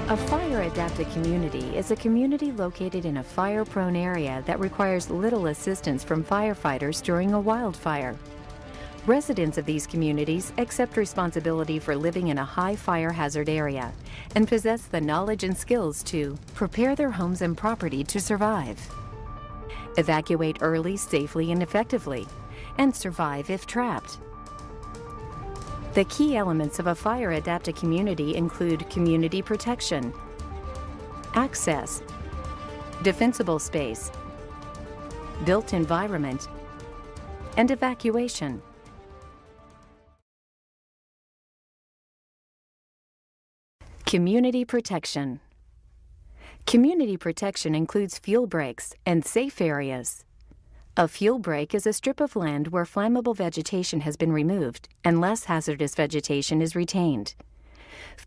A fire-adapted community is a community located in a fire-prone area that requires little assistance from firefighters during a wildfire. Residents of these communities accept responsibility for living in a high fire hazard area and possess the knowledge and skills to prepare their homes and property to survive, evacuate early, safely, and effectively, and survive if trapped. The key elements of a fire-adapted community include community protection, access, defensible space, built environment, and evacuation. Community protection. Community protection includes fuel breaks and safe areas. A fuel break is a strip of land where flammable vegetation has been removed and less hazardous vegetation is retained.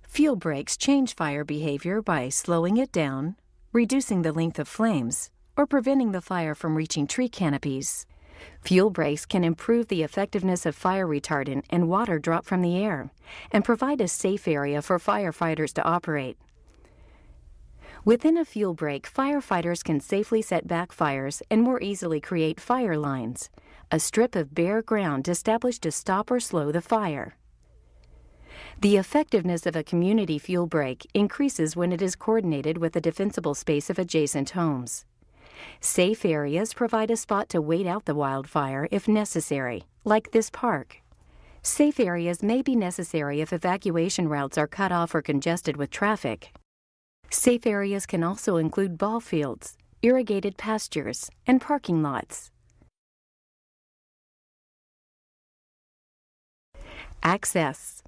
Fuel breaks change fire behavior by slowing it down, reducing the length of flames, or preventing the fire from reaching tree canopies. Fuel breaks can improve the effectiveness of fire retardant and water drop from the air and provide a safe area for firefighters to operate. Within a fuel break, firefighters can safely set back fires and more easily create fire lines, a strip of bare ground established to stop or slow the fire. The effectiveness of a community fuel break increases when it is coordinated with the defensible space of adjacent homes. Safe areas provide a spot to wait out the wildfire if necessary, like this park. Safe areas may be necessary if evacuation routes are cut off or congested with traffic. Safe areas can also include ball fields, irrigated pastures, and parking lots. Access.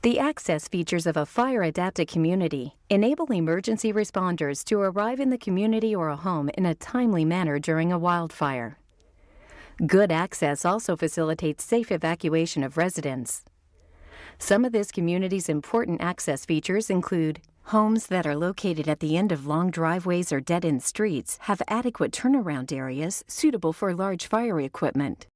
The access features of a fire-adapted community enable emergency responders to arrive in the community or a home in a timely manner during a wildfire. Good access also facilitates safe evacuation of residents. Some of this community's important access features include homes that are located at the end of long driveways or dead-end streets have adequate turnaround areas suitable for large fire equipment.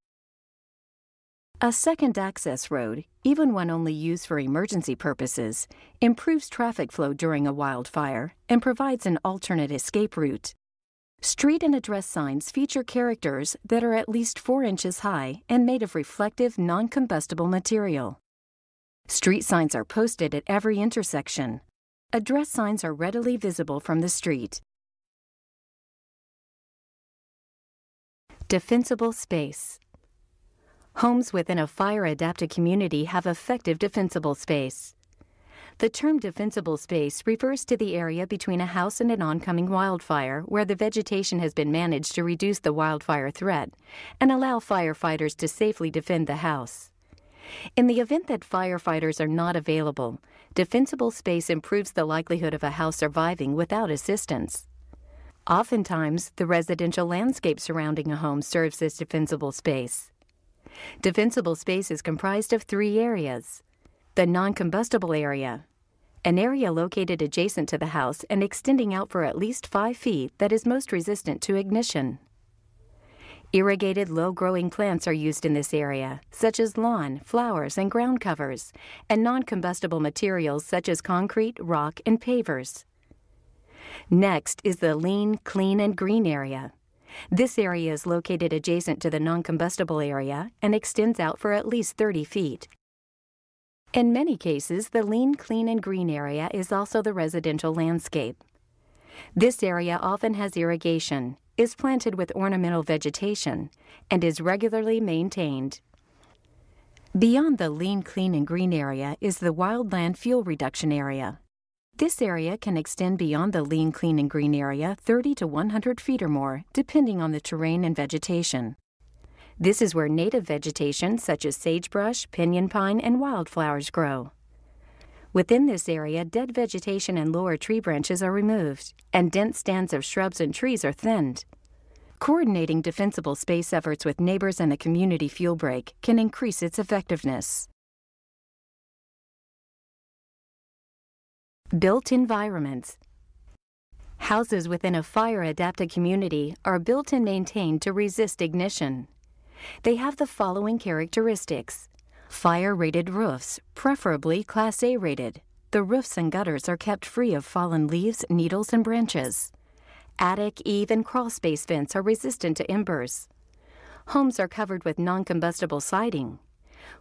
A second access road, even one only used for emergency purposes, improves traffic flow during a wildfire and provides an alternate escape route. Street and address signs feature characters that are at least 4 inches high and made of reflective, non-combustible material. Street signs are posted at every intersection. Address signs are readily visible from the street. Defensible space. Homes within a fire-adapted community have effective defensible space. The term defensible space refers to the area between a house and an oncoming wildfire where the vegetation has been managed to reduce the wildfire threat and allow firefighters to safely defend the house. In the event that firefighters are not available, defensible space improves the likelihood of a house surviving without assistance. Oftentimes, the residential landscape surrounding a home serves as defensible space. Defensible space is comprised of 3 areas. The non-combustible area, an area located adjacent to the house and extending out for at least 5 feet that is most resistant to ignition. Irrigated low-growing plants are used in this area, such as lawn, flowers, and ground covers, and non-combustible materials such as concrete, rock, and pavers. Next is the lean, clean, and green area. This area is located adjacent to the non-combustible area and extends out for at least 30 feet. In many cases, the lean, clean, and green area is also the residential landscape. This area often has irrigation, is planted with ornamental vegetation, and is regularly maintained. Beyond the lean, clean, and green area is the wildland fuel reduction area. This area can extend beyond the lean, clean, and green area 30 to 100 feet or more, depending on the terrain and vegetation. This is where native vegetation such as sagebrush, pinyon pine, and wildflowers grow. Within this area, dead vegetation and lower tree branches are removed, and dense stands of shrubs and trees are thinned. Coordinating defensible space efforts with neighbors and the community fuel break can increase its effectiveness. Built environments. Houses within a fire-adapted community are built and maintained to resist ignition. They have the following characteristics: fire-rated roofs, preferably Class A rated, the roofs and gutters are kept free of fallen leaves, needles, and branches. Attic, eave, and crawl space vents are resistant to embers. Homes are covered with non-combustible siding.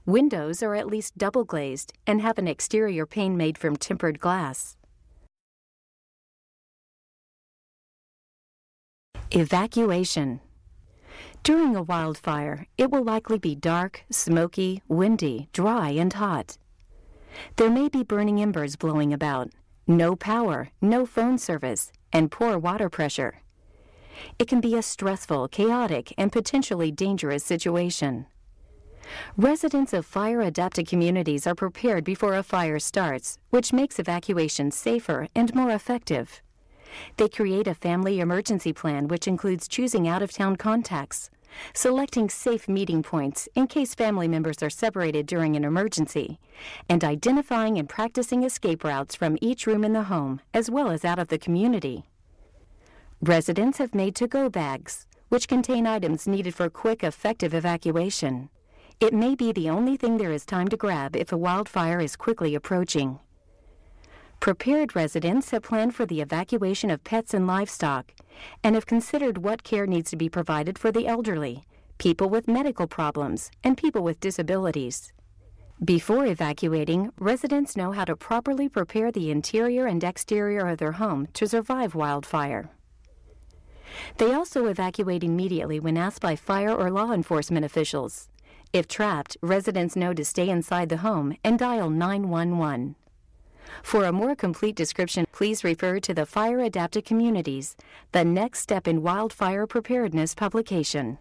Windows are at least double glazed and have an exterior pane made from tempered glass. Evacuation. During a wildfire, it will likely be dark, smoky, windy, dry, and hot. There may be burning embers blowing about, no power, no phone service, and poor water pressure. It can be a stressful, chaotic, and potentially dangerous situation. Residents of fire-adapted communities are prepared before a fire starts, which makes evacuation safer and more effective. They create a family emergency plan which includes choosing out-of-town contacts, selecting safe meeting points in case family members are separated during an emergency, and identifying and practicing escape routes from each room in the home as well as out of the community. Residents have made to-go bags, which contain items needed for quick, effective evacuation. It may be the only thing there is time to grab if a wildfire is quickly approaching. Prepared residents have planned for the evacuation of pets and livestock and have considered what care needs to be provided for the elderly, people with medical problems, and people with disabilities. Before evacuating, residents know how to properly prepare the interior and exterior of their home to survive wildfire. They also evacuate immediately when asked by fire or law enforcement officials. If trapped, residents know to stay inside the home and dial 911. For a more complete description, please refer to the Fire Adapted Communities, the Next Step in Wildfire Preparedness publication.